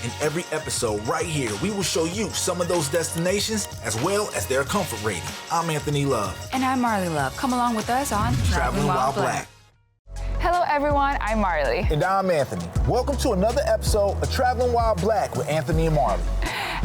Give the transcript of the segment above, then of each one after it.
In every episode right here, we will show you some of those destinations as well as their comfort rating. I'm Anthony Love. And I'm Marley Love. Come along with us on Traveling While Black. Hello everyone, I'm Marley. And I'm Anthony. Welcome to another episode of Traveling While Black with Anthony and Marley.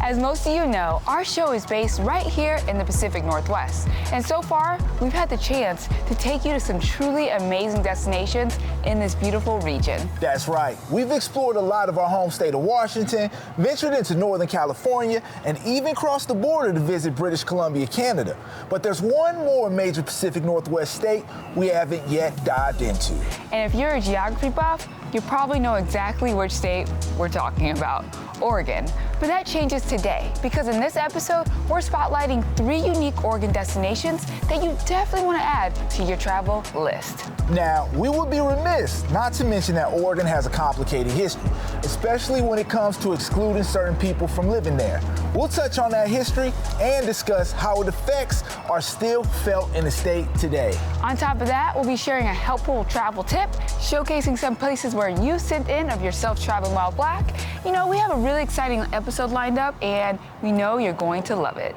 As most of you know, our show is based right here in the Pacific Northwest. And so far, we've had the chance to take you to some truly amazing destinations in this beautiful region. That's right. We've explored a lot of our home state of Washington, ventured into Northern California, and even crossed the border to visit British Columbia, Canada. But there's one more major Pacific Northwest state we haven't yet dived into. And if you're a geography buff, you probably know exactly which state we're talking about, Oregon. But that changes today, because in this episode, we're spotlighting 3 unique Oregon destinations that you definitely want to add to your travel list. Now, we would be remiss not to mention that Oregon has a complicated history, especially when it comes to excluding certain people from living there. We'll touch on that history and discuss how its effects are still felt in the state today. On top of that, we'll be sharing a helpful travel tip, showcasing some places where you sit in of yourself traveling while black. You know, we have a really exciting episode lined up, and we know you're going to love it.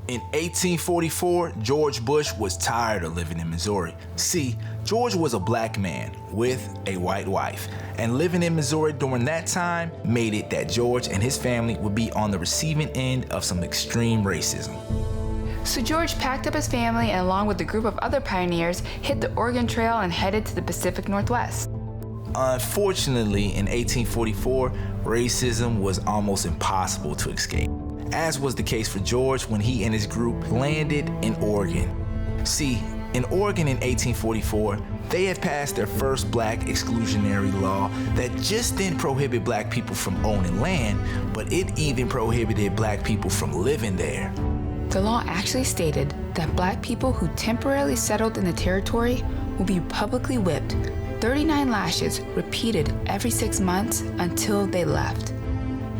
In 1844, George Bush was tired of living in Missouri. See, George was a black man with a white wife, and living in Missouri during that time made it that George and his family would be on the receiving end of some extreme racism. So George packed up his family and along with a group of other pioneers, hit the Oregon Trail and headed to the Pacific Northwest. Unfortunately, in 1844, racism was almost impossible to escape, as was the case for George when he and his group landed in Oregon. See, in Oregon in 1844, they had passed their first black exclusionary law that just didn't prohibit black people from owning land, but it even prohibited black people from living there. The law actually stated that black people who temporarily settled in the territory will be publicly whipped, 39 lashes repeated every 6 months until they left.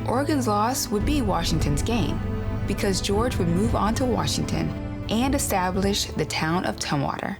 Oregon's loss would be Washington's gain, because George would move on to Washington and establish the town of Tumwater.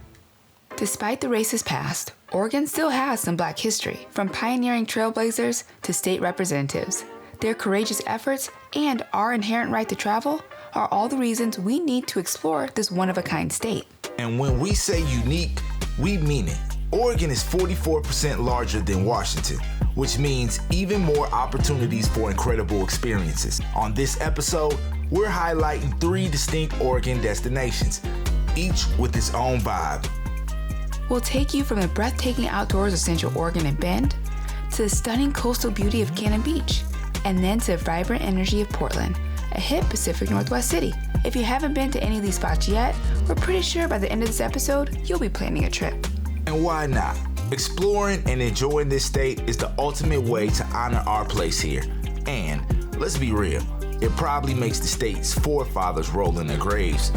Despite the racist past, Oregon still has some black history, from pioneering trailblazers to state representatives. Their courageous efforts and our inherent right to travel are all the reasons we need to explore this one-of-a-kind state. And when we say unique, we mean it. Oregon is 44% larger than Washington, which means even more opportunities for incredible experiences. On this episode, we're highlighting 3 distinct Oregon destinations, each with its own vibe. We'll take you from the breathtaking outdoors of Central Oregon and Bend, to the stunning coastal beauty of Cannon Beach, and then to the vibrant energy of Portland, a hip Pacific Northwest city. If you haven't been to any of these spots yet, we're pretty sure by the end of this episode, you'll be planning a trip. And why not? Exploring and enjoying this state is the ultimate way to honor our place here. And let's be real, it probably makes the state's forefathers roll in their graves.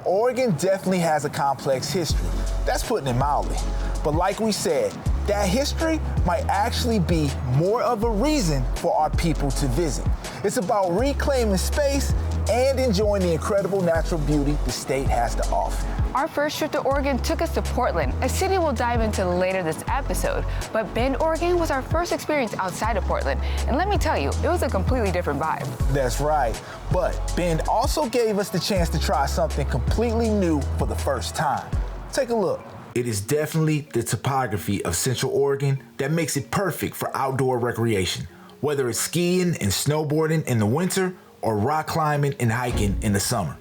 Oregon definitely has a complex history. That's putting it mildly. But like we said, that history might actually be more of a reason for our people to visit. It's about reclaiming space and enjoying the incredible natural beauty the state has to offer. Our first trip to Oregon took us to Portland, a city we'll dive into later this episode. But Bend, Oregon was our first experience outside of Portland. And let me tell you, it was a completely different vibe. That's right. But Bend also gave us the chance to try something completely new for the first time. Take a look. It is definitely the topography of Central Oregon that makes it perfect for outdoor recreation, whether it's skiing and snowboarding in the winter or rock climbing and hiking in the summer.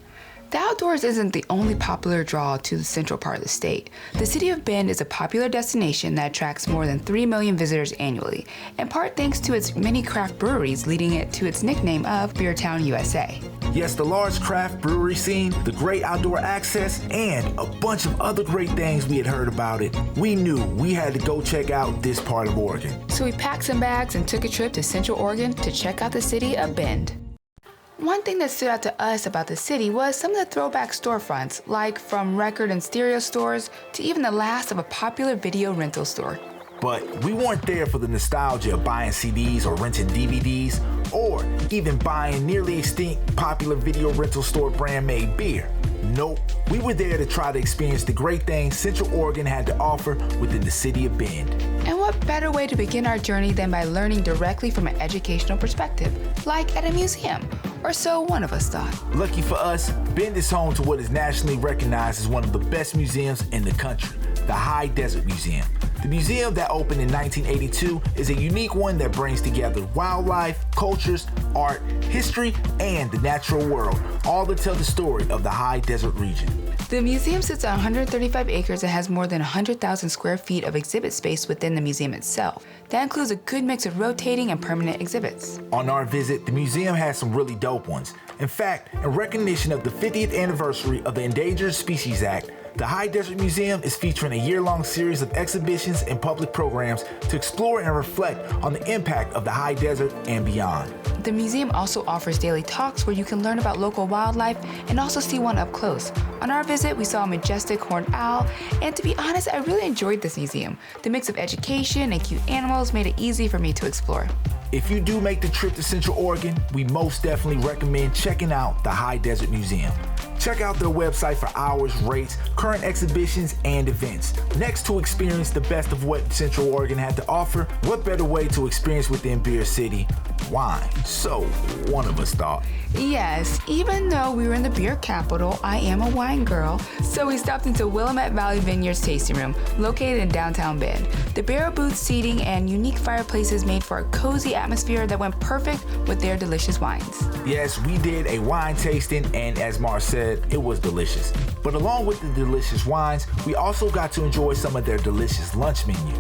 The outdoors isn't the only popular draw to the central part of the state. The city of Bend is a popular destination that attracts more than 3 million visitors annually, in part thanks to its many craft breweries, leading it to its nickname of Beer Town, USA. Yes, the large craft brewery scene, the great outdoor access, and a bunch of other great things we had heard about it. We knew we had to go check out this part of Oregon. So we packed some bags and took a trip to Central Oregon to check out the city of Bend. One thing that stood out to us about the city was some of the throwback storefronts, like from record and stereo stores to even the last of a popular video rental store. But we weren't there for the nostalgia of buying CDs or renting DVDs, or even buying nearly extinct popular video rental store brand made beer. Nope, we were there to try to experience the great things Central Oregon had to offer within the city of Bend. And what better way to begin our journey than by learning directly from an educational perspective, like at a museum, or so one of us thought. Lucky for us, Bend is home to what is nationally recognized as one of the best museums in the country, the High Desert Museum. The museum that opened in 1982 is a unique one that brings together wildlife, cultures, art, history, and the natural world, all to tell the story of the High Desert region. The museum sits on 135 acres and has more than 100,000 square feet of exhibit space within the museum itself. That includes a good mix of rotating and permanent exhibits. On our visit, the museum has some really dope ones. In fact, in recognition of the 50th anniversary of the Endangered Species Act, the High Desert Museum is featuring a year-long series of exhibitions and public programs to explore and reflect on the impact of the high desert and beyond. The museum also offers daily talks where you can learn about local wildlife and also see one up close. On our visit, we saw a majestic horned owl, and to be honest, I really enjoyed this museum. The mix of education and cute animals made it easy for me to explore. If you do make the trip to Central Oregon, we most definitely recommend checking out the High Desert Museum. Check out their website for hours, rates, current exhibitions, and events. Next, to experience the best of what Central Oregon had to offer, what better way to experience within Beer City? Wine. So, one of us thought. Yes, even though we were in the beer capital, I am a wine girl. So we stopped into Willamette Valley Vineyards Tasting Room, located in downtown Bend. The barrel booth seating and unique fireplaces made for a cozy atmosphere that went perfect with their delicious wines. Yes, we did a wine tasting, and as Mar said, it was delicious. But along with the delicious wines, we also got to enjoy some of their delicious lunch menu.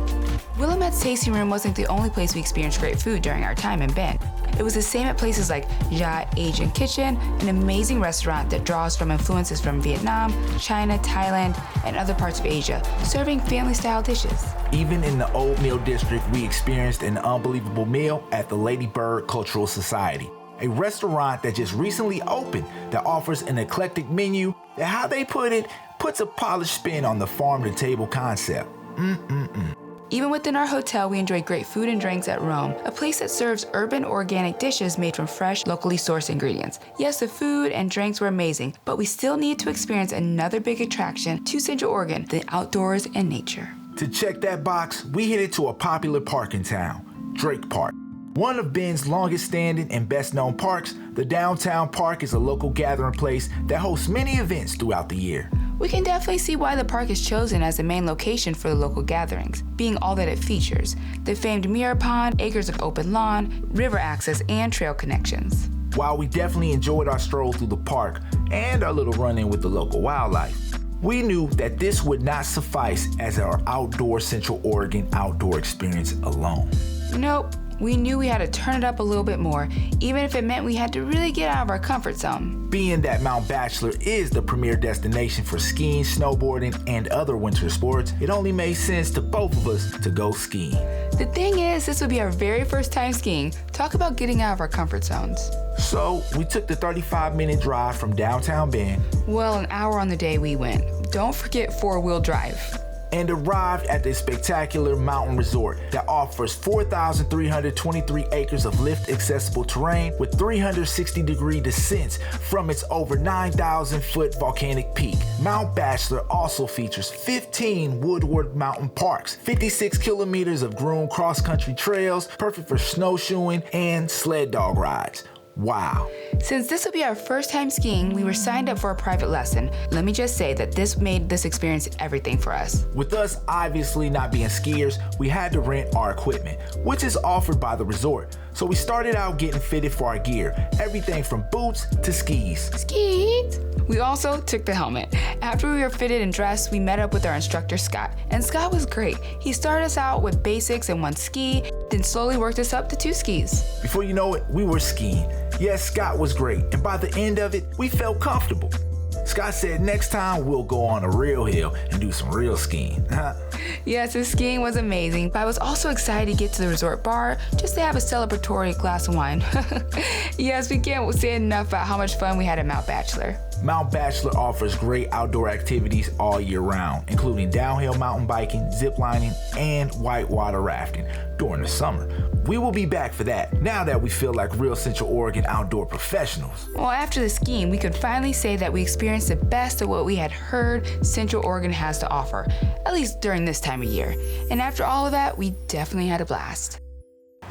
Willamette's Tasting Room wasn't the only place we experienced great food during our time in Bend. It was the same at places like Ja Asian Kitchen, an amazing restaurant that draws from influences from Vietnam, China, Thailand, and other parts of Asia, serving family-style dishes. Even in the Old Mill District, we experienced an unbelievable meal at the Lady Bird Cultural Society, a restaurant that just recently opened that offers an eclectic menu that, how they put it, puts a polished spin on the farm-to-table concept. Even within our hotel, we enjoyed great food and drinks at Rome, a place that serves urban organic dishes made from fresh, locally sourced ingredients. Yes, the food and drinks were amazing, but we still need to experience another big attraction to Central Oregon, the outdoors and nature. To check that box, we headed to a popular park in town, Drake Park. One of Bend's longest standing and best known parks, the downtown park is a local gathering place that hosts many events throughout the year. We can definitely see why the park is chosen as the main location for the local gatherings, being all that it features: the famed mirror pond, acres of open lawn, river access, and trail connections. While we definitely enjoyed our stroll through the park and our little run-in with the local wildlife, we knew that this would not suffice as our outdoor Central Oregon outdoor experience alone. Nope. We knew we had to turn it up a little bit more, even if it meant we had to really get out of our comfort zone. Being that Mount Bachelor is the premier destination for skiing, snowboarding, and other winter sports, it only made sense to both of us to go skiing. The thing is, this would be our very first time skiing. Talk about getting out of our comfort zones. So we took the 35-minute drive from downtown Bend. Well, an hour on the day we went. Don't forget four-wheel drive. And arrived at the spectacular mountain resort that offers 4,323 acres of lift-accessible terrain with 360-degree descents from its over 9,000-foot volcanic peak. Mount Bachelor also features 15 woodward mountain parks, 56 kilometers of groomed cross-country trails, perfect for snowshoeing and sled dog rides. Wow. Since this will be our first time skiing, we were signed up for a private lesson. Let me just say that this made this experience everything for us. With us obviously not being skiers, we had to rent our equipment, which is offered by the resort. So we started out getting fitted for our gear, everything from boots to skis. Skis! We also took the helmet. After we were fitted and dressed, we met up with our instructor, Scott. And Scott was great. He started us out with basics and one ski, then slowly worked us up to 2 skis. Before you know it, we were skiing. Yes, Scott was great, and by the end of it, we felt comfortable. Scott said next time we'll go on a real hill and do some real skiing. Yes, the skiing was amazing, but I was also excited to get to the resort bar just to have a celebratory glass of wine. Yes, we can't say enough about how much fun we had at Mount Bachelor. Mount Bachelor offers great outdoor activities all year round, including downhill mountain biking, zip lining, and whitewater rafting during the summer. We will be back for that, now that we feel like real Central Oregon outdoor professionals. Well, after the skiing, we could finally say that we experienced the best of what we had heard Central Oregon has to offer, at least during this time of year. And after all of that, we definitely had a blast.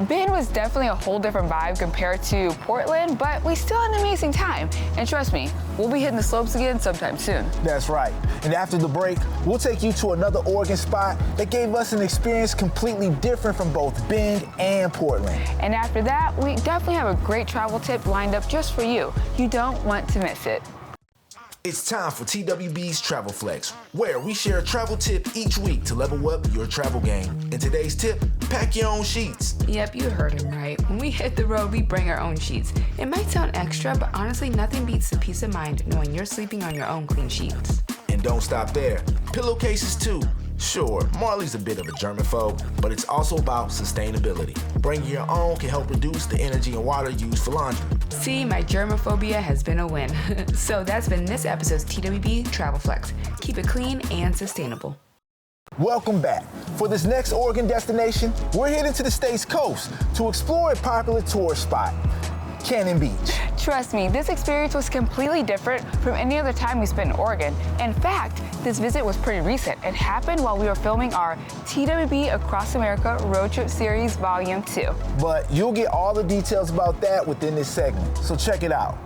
Bend was definitely a whole different vibe compared to Portland, but we still had an amazing time. And trust me, we'll be hitting the slopes again sometime soon. That's right. And after the break, we'll take you to another Oregon spot that gave us an experience completely different from both Bend and Portland. And after that, we definitely have a great travel tip lined up just for you. You don't want to miss it. It's time for TWB's Travel Flex, where we share a travel tip each week to level up your travel game. In today's tip, pack your own sheets. Yep, you heard him right. When we hit the road, we bring our own sheets. It might sound extra, but honestly, nothing beats the peace of mind knowing you're sleeping on your own clean sheets. And don't stop there. Pillowcases too. Sure, Marley's a bit of a germaphobe, but it's also about sustainability. Bringing your own can help reduce the energy and water used for laundry. See, my germophobia has been a win. So that's been this episode's TWB Travel Flex. Keep it clean and sustainable. Welcome back. For this next Oregon destination, we're heading to the state's coast to explore a popular tourist spot, Cannon Beach. Trust me, this experience was completely different from any other time we spent in Oregon. In fact, this visit was pretty recent. It happened while we were filming our TWB Across America Road Trip Series Volume 2. But you'll get all the details about that within this segment, so check it out.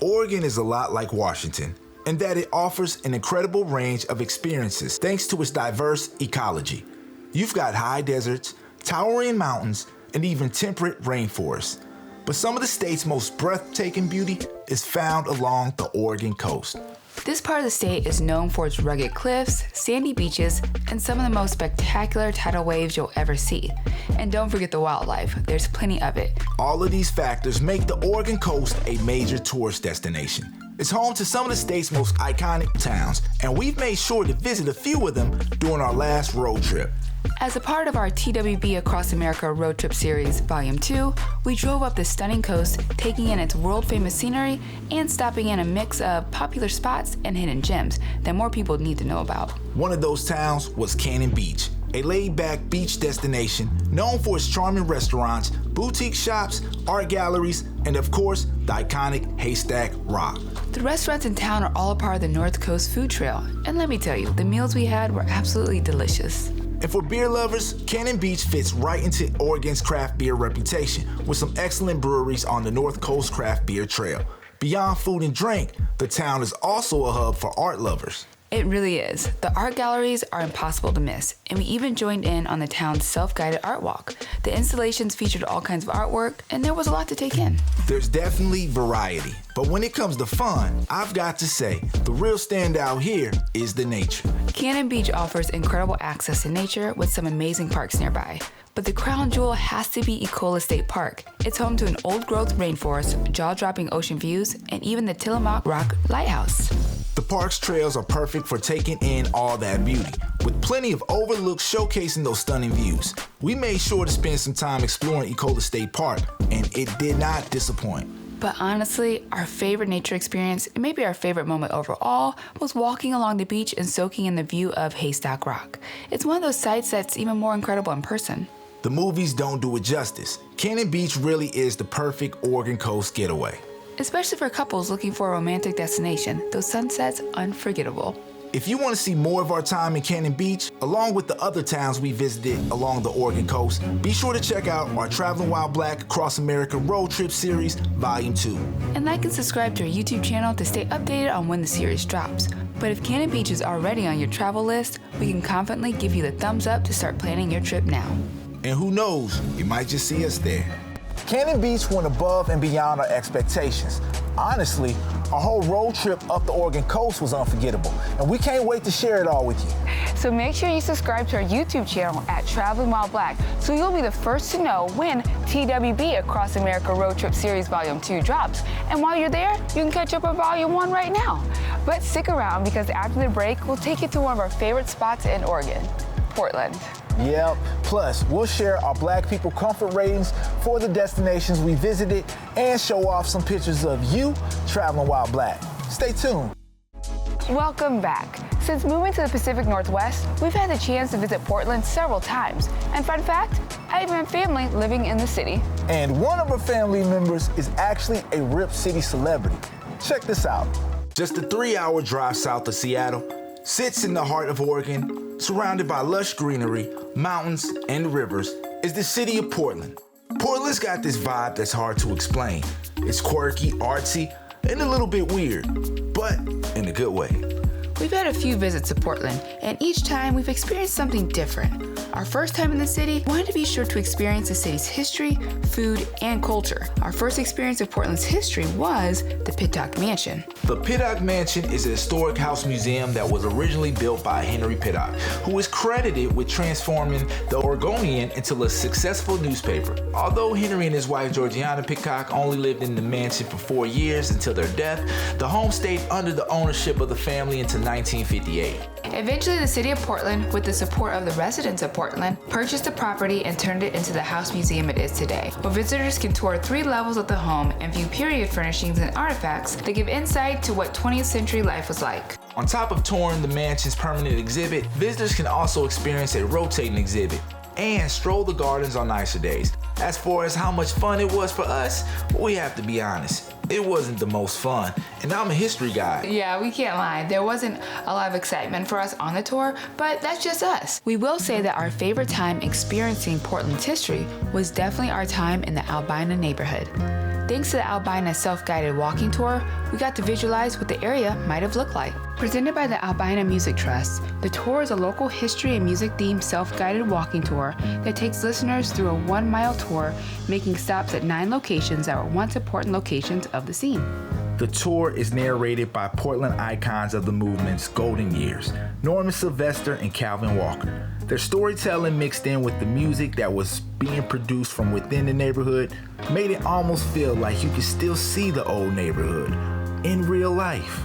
Oregon is a lot like Washington, in that it offers an incredible range of experiences thanks to its diverse ecology. You've got high deserts, towering mountains, and even temperate rainforests. But some of the state's most breathtaking beauty is found along the Oregon coast. This part of the state is known for its rugged cliffs, sandy beaches, and some of the most spectacular tidal waves you'll ever see. And don't forget the wildlife, there's plenty of it. All of these factors make the Oregon coast a major tourist destination. It's home to some of the state's most iconic towns, and we've made sure to visit a few of them during our last road trip. As a part of our TWB Across America Road Trip Series Volume 2, we drove up the stunning coast, taking in its world-famous scenery and stopping in a mix of popular spots and hidden gems that more people need to know about. One of those towns was Cannon Beach, a laid-back beach destination known for its charming restaurants, boutique shops, art galleries, and of course, the iconic Haystack Rock. The restaurants in town are all a part of the North Coast Food Trail, and let me tell you, the meals we had were absolutely delicious. And for beer lovers, Cannon Beach fits right into Oregon's craft beer reputation with some excellent breweries on the North Coast Craft Beer Trail. Beyond food and drink, the town is also a hub for art lovers. It really is. The art galleries are impossible to miss, and we even joined in on the town's self-guided art walk. The installations featured all kinds of artwork, and there was a lot to take in. There's definitely variety, but when it comes to fun, I've got to say, the real standout here is the nature. Cannon Beach offers incredible access to nature with some amazing parks nearby. But the crown jewel has to be Ecola State Park. It's home to an old-growth rainforest, jaw-dropping ocean views, and even the Tillamook Rock Lighthouse. The park's trails are perfect for taking in all that beauty, with plenty of overlooks showcasing those stunning views. We made sure to spend some time exploring Ecola State Park, and it did not disappoint. But honestly, our favorite nature experience, and maybe our favorite moment overall, was walking along the beach and soaking in the view of Haystack Rock. It's one of those sights that's even more incredible in person. The movies don't do it justice. Cannon Beach really is the perfect Oregon coast getaway. Especially for couples looking for a romantic destination, those sunsets unforgettable. If you want to see more of our time in Cannon Beach, along with the other towns we visited along the Oregon coast, be sure to check out our Traveling While Black Across America Road Trip Series Volume 2. And like and subscribe to our YouTube channel to stay updated on when the series drops. But if Cannon Beach is already on your travel list, we can confidently give you the thumbs up to start planning your trip now. And who knows, you might just see us there. Cannon Beach went above and beyond our expectations. Honestly, our whole road trip up the Oregon coast was unforgettable, and we can't wait to share it all with you. So make sure you subscribe to our YouTube channel at Traveling While Black so you'll be the first to know when TWB Across America Road Trip Series Volume 2 drops. And while you're there, you can catch up on Volume 1 right now. But stick around because after the break, we'll take you to one of our favorite spots in Oregon, Portland. Yep, plus we'll share our Black people comfort ratings for the destinations we visited and show off some pictures of you traveling while Black. Stay tuned. Welcome back. Since moving to the Pacific Northwest, we've had the chance to visit Portland several times. And fun fact, I I even have family living in the city. And one of her family members is actually a Rip City celebrity. Check this out. Just a 3-hour drive south of Seattle, sits in the heart of Oregon, surrounded by lush greenery, mountains, and rivers, is the city of Portland. Portland's got this vibe that's hard to explain. It's quirky, artsy, and a little bit weird, but in a good way. We've had a few visits to Portland, and each time we've experienced something different. Our first time in the city, we wanted to be sure to experience the city's history, food, and culture. Our first experience of Portland's history was the Pittock Mansion. The Pittock Mansion is a historic house museum that was originally built by Henry Pittock, who is credited with transforming the Oregonian into a successful newspaper. Although Henry and his wife Georgiana Pittock only lived in the mansion for 4 years until their death, the home stayed under the ownership of the family until 1958. Eventually, the city of Portland, with the support of the residents of Portland, purchased the property and turned it into the house museum it is today, where visitors can tour 3 levels of the home and view period furnishings and artifacts that give insight to what 20th century life was like. On top of touring the mansion's permanent exhibit, visitors can also experience a rotating exhibit and stroll the gardens on nicer days. As far as how much fun it was for us, we have to be honest. It wasn't the most fun, and I'm a history guy. Yeah, we can't lie. There wasn't a lot of excitement for us on the tour, but that's just us. We will say that our favorite time experiencing Portland's history was definitely our time in the Albina neighborhood. Thanks to the Albina self-guided walking tour, we got to visualize what the area might have looked like. Presented by the Albina Music Trust, the tour is a local history and music-themed self-guided walking tour that takes listeners through a 1-mile tour, making stops at 9 locations that were once important locations of the scene. The tour is narrated by Portland icons of the movement's golden years, Norman Sylvester and Calvin Walker. Their storytelling mixed in with the music that was being produced from within the neighborhood made it almost feel like you could still see the old neighborhood in real life.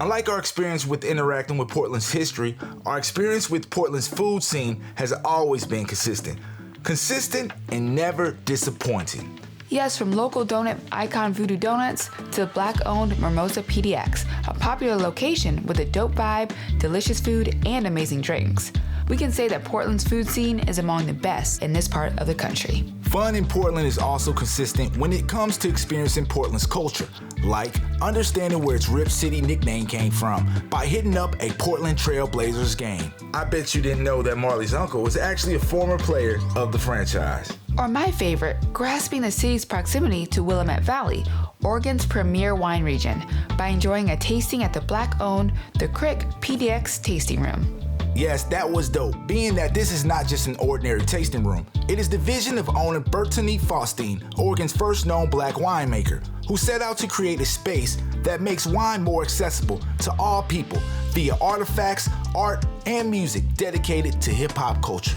Unlike our experience with interacting with Portland's history, our experience with Portland's food scene has always been consistent and never disappointing. Yes, from local donut icon Voodoo Donuts to Black-owned Mimosa PDX, a popular location with a dope vibe, delicious food, and amazing drinks. We can say that Portland's food scene is among the best in this part of the country. Fun in Portland is also consistent when it comes to experiencing Portland's culture, like understanding where its Rip City nickname came from by hitting up a Portland Trail Blazers game. I bet you didn't know that Marley's uncle was actually a former player of the franchise. Or my favorite, grasping the city's proximity to Willamette Valley, Oregon's premier wine region, by enjoying a tasting at the Black-owned The Crick PDX Tasting Room. Yes, that was dope, being that this is not just an ordinary tasting room. It is the vision of owner Bertoni Faustine, Oregon's first known Black winemaker, who set out to create a space that makes wine more accessible to all people via artifacts, art, and music dedicated to hip-hop culture.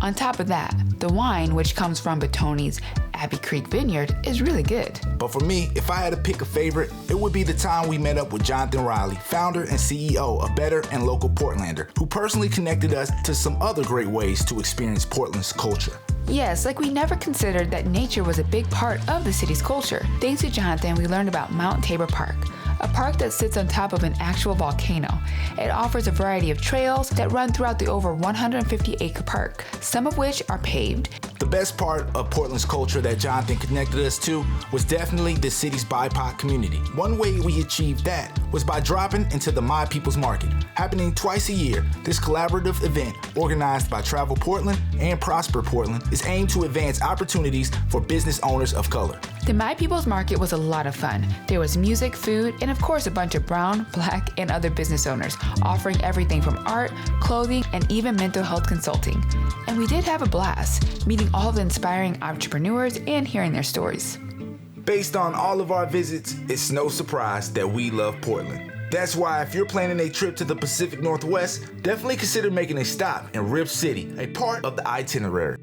On top of that, the wine, which comes from Bertoni's Abbey Creek Vineyard, is really good. But for me, if I had to pick a favorite, it would be the time we met up with Jonathan Riley, founder and CEO of Better and Local Portlander, who personally connected us to some other great ways to experience Portland's culture. Yes, like we never considered that nature was a big part of the city's culture. Thanks to Jonathan, we learned about Mount Tabor Park, a park that sits on top of an actual volcano. It offers a variety of trails that run throughout the over 150-acre park, some of which are paved. The best part of Portland's culture that Jonathan connected us to was definitely the city's BIPOC community. One way we achieved that was by dropping into the My People's Market, happening twice a year. This collaborative event, organized by Travel Portland and Prosper Portland, is aimed to advance opportunities for business owners of color. The My People's Market was a lot of fun. There was music, food, and of course a bunch of brown, black, and other business owners offering everything from art, clothing, and even mental health consulting. And we did have a blast, meeting all of the inspiring entrepreneurs and hearing their stories. Based on all of our visits, it's no surprise that we love Portland. That's why if you're planning a trip to the Pacific Northwest, definitely consider making a stop in Rip City, a part of the itinerary.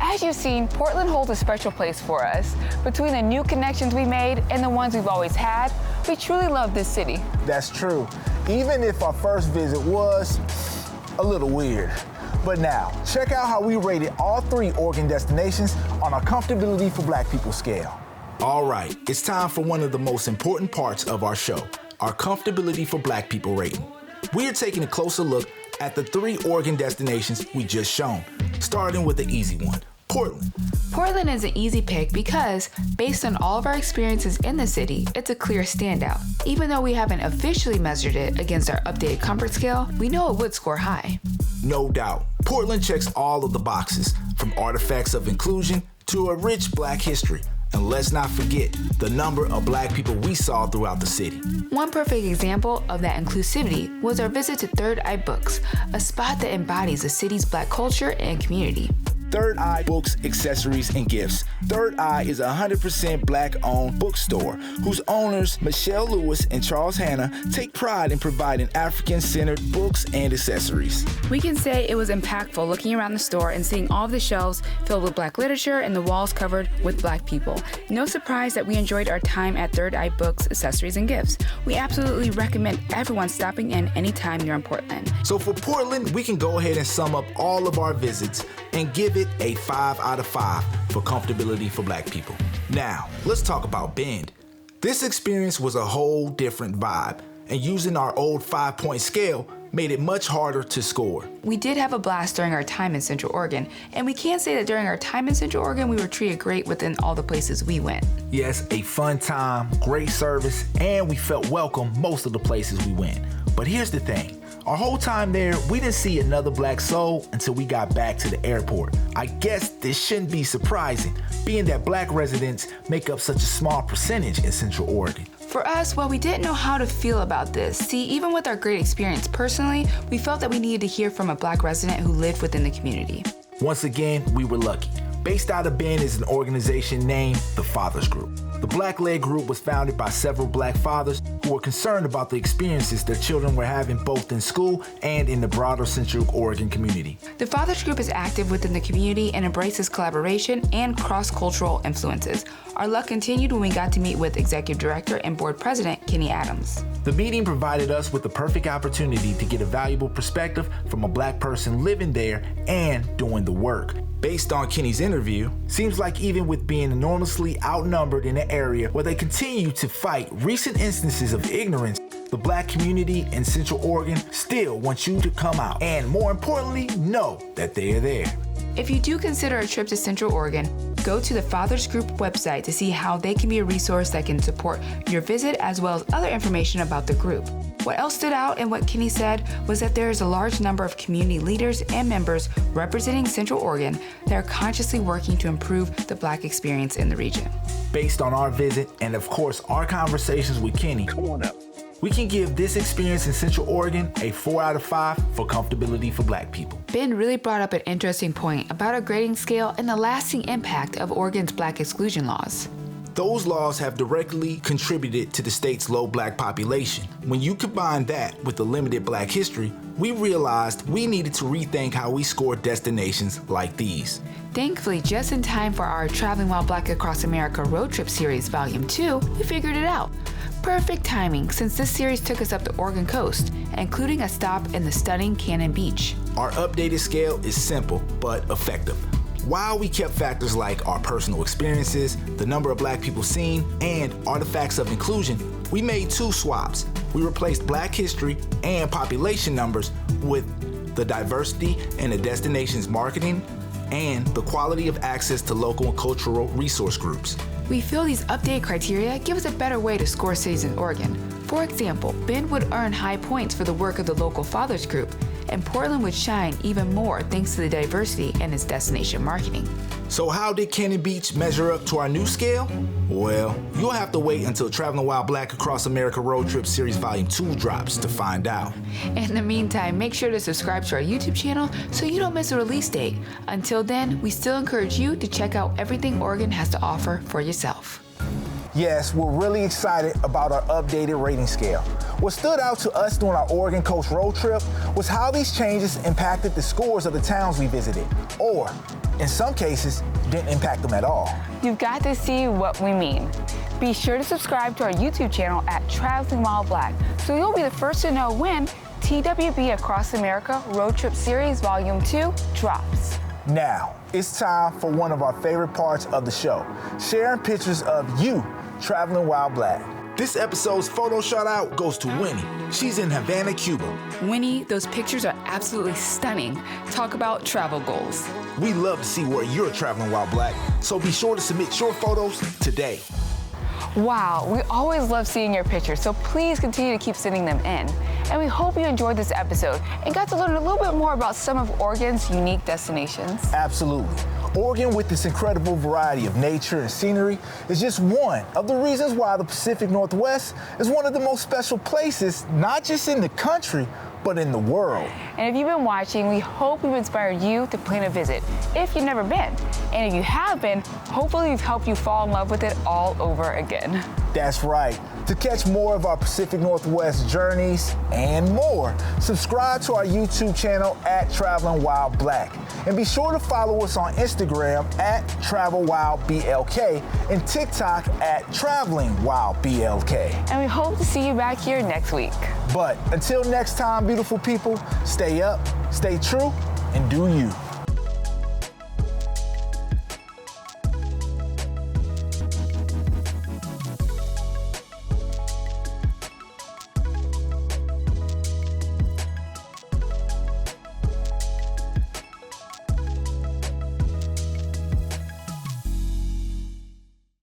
As you've seen, Portland holds a special place for us. Between the new connections we made and the ones we've always had, we truly love this city. That's true, even if our first visit was a little weird. But now, check out how we rated all 3 Oregon destinations on our Comfortability for Black People scale. All right, it's time for one of the most important parts of our show, our Comfortability for Black People rating. We are taking a closer look at the 3 Oregon destinations we just shown, starting with the easy one, Portland. Portland is an easy pick because, based on all of our experiences in the city, it's a clear standout. Even though we haven't officially measured it against our updated comfort scale, we know it would score high. No doubt, Portland checks all of the boxes, from artifacts of inclusion to a rich Black history. And let's not forget the number of Black people we saw throughout the city. One perfect example of that inclusivity was our visit to Third Eye Books, a spot that embodies the city's Black culture and community. Third Eye Books, Accessories, and Gifts. Third Eye is a 100% Black-owned bookstore whose owners, Michelle Lewis and Charles Hanna, take pride in providing African-centered books and accessories. We can say it was impactful looking around the store and seeing all of the shelves filled with Black literature and the walls covered with Black people. No surprise that we enjoyed our time at Third Eye Books, Accessories, and Gifts. We absolutely recommend everyone stopping in anytime you're in Portland. So for Portland, we can go ahead and sum up all of our visits and give it a 5 out of 5 for comfortability for Black people. Now, let's talk about Bend. This experience was a whole different vibe, and using our old 5-point scale made it much harder to score. We did have a blast during our time in Central Oregon, and we can say that during our time in Central Oregon, we were treated great within all the places we went. Yes, a fun time, great service, and we felt welcome most of the places we went. But here's the thing. Our whole time there, we didn't see another Black soul until we got back to the airport. I guess this shouldn't be surprising, being that Black residents make up such a small percentage in Central Oregon. For us, while we didn't know how to feel about this, see, even with our great experience personally, we felt that we needed to hear from a Black resident who lived within the community. Once again, we were lucky. Based out of Bend is an organization named the Fathers Group. The Black-led group was founded by several Black fathers who were concerned about the experiences their children were having both in school and in the broader Central Oregon community. The Fathers Group is active within the community and embraces collaboration and cross-cultural influences. Our luck continued when we got to meet with Executive Director and Board President Kenny Adams. The meeting provided us with the perfect opportunity to get a valuable perspective from a Black person living there and doing the work. Based on Kenny's interview, seems like even with being enormously outnumbered in an area where they continue to fight recent instances of ignorance, the Black community in Central Oregon still wants you to come out and, more importantly, know that they are there. If you do consider a trip to Central Oregon, go to the Fathers Group website to see how they can be a resource that can support your visit as well as other information about the group. What else stood out in what Kenny said was that there is a large number of community leaders and members representing Central Oregon that are consciously working to improve the Black experience in the region. Based on our visit and of course our conversations with Kenny, we can give this experience in Central Oregon a 4 out of 5 for comfortability for Black people. Ben really brought up an interesting point about our grading scale and the lasting impact of Oregon's Black exclusion laws. Those laws have directly contributed to the state's low Black population. When you combine that with the limited Black history, we realized we needed to rethink how we score destinations like these. Thankfully, just in time for our Traveling While Black Across America Road Trip Series Volume 2, we figured it out. Perfect timing, since this series took us up the Oregon coast, including a stop in the stunning Cannon Beach. Our updated scale is simple but effective. While we kept factors like our personal experiences, the number of Black people seen, and artifacts of inclusion, we made 2 swaps. We replaced Black history and population numbers with the diversity in the destination's marketing and the quality of access to local and cultural resource groups. We feel these updated criteria give us a better way to score cities in Oregon. For example, Bend would earn high points for the work of the local Fathers Group, and Portland would shine even more thanks to the diversity in its destination marketing. So how did Cannon Beach measure up to our new scale? Well, you'll have to wait until Traveling While Black Across America Road Trip Series Volume 2 drops to find out. In the meantime, make sure to subscribe to our YouTube channel so you don't miss a release date. Until then, we still encourage you to check out everything Oregon has to offer for yourself. Yes, we're really excited about our updated rating scale. What stood out to us during our Oregon Coast road trip was how these changes impacted the scores of the towns we visited, or, in some cases, didn't impact them at all. You've got to see what we mean. Be sure to subscribe to our YouTube channel at Traveling While Black so you'll be the first to know when TWB Across America Road Trip Series Volume 2 drops. Now, it's time for one of our favorite parts of the show, sharing pictures of you traveling while Black. This episode's photo shout out goes to Winnie. She's in Havana, Cuba. Winnie, those pictures are absolutely stunning. Talk about travel goals. We love to see where you're traveling while black, so be sure to submit your photos today. Wow, we always love seeing your pictures, so please continue to keep sending them in. And we hope you enjoyed this episode and got to learn a little bit more about some of Oregon's unique destinations. Absolutely. Oregon, with its incredible variety of nature and scenery, is just one of the reasons why the Pacific Northwest is one of the most special places, not just in the country, but in the world. And if you've been watching, we hope we've inspired you to plan a visit if you've never been. And if you have been, hopefully we've helped you fall in love with it all over again. That's right. To catch more of our Pacific Northwest journeys and more, subscribe to our YouTube channel at Traveling While Black. And be sure to follow us on Instagram at TravelWhileBLK and TikTok at Traveling While BLK. And we hope to see you back here next week. But until next time, beautiful people, stay up, stay true, and do you.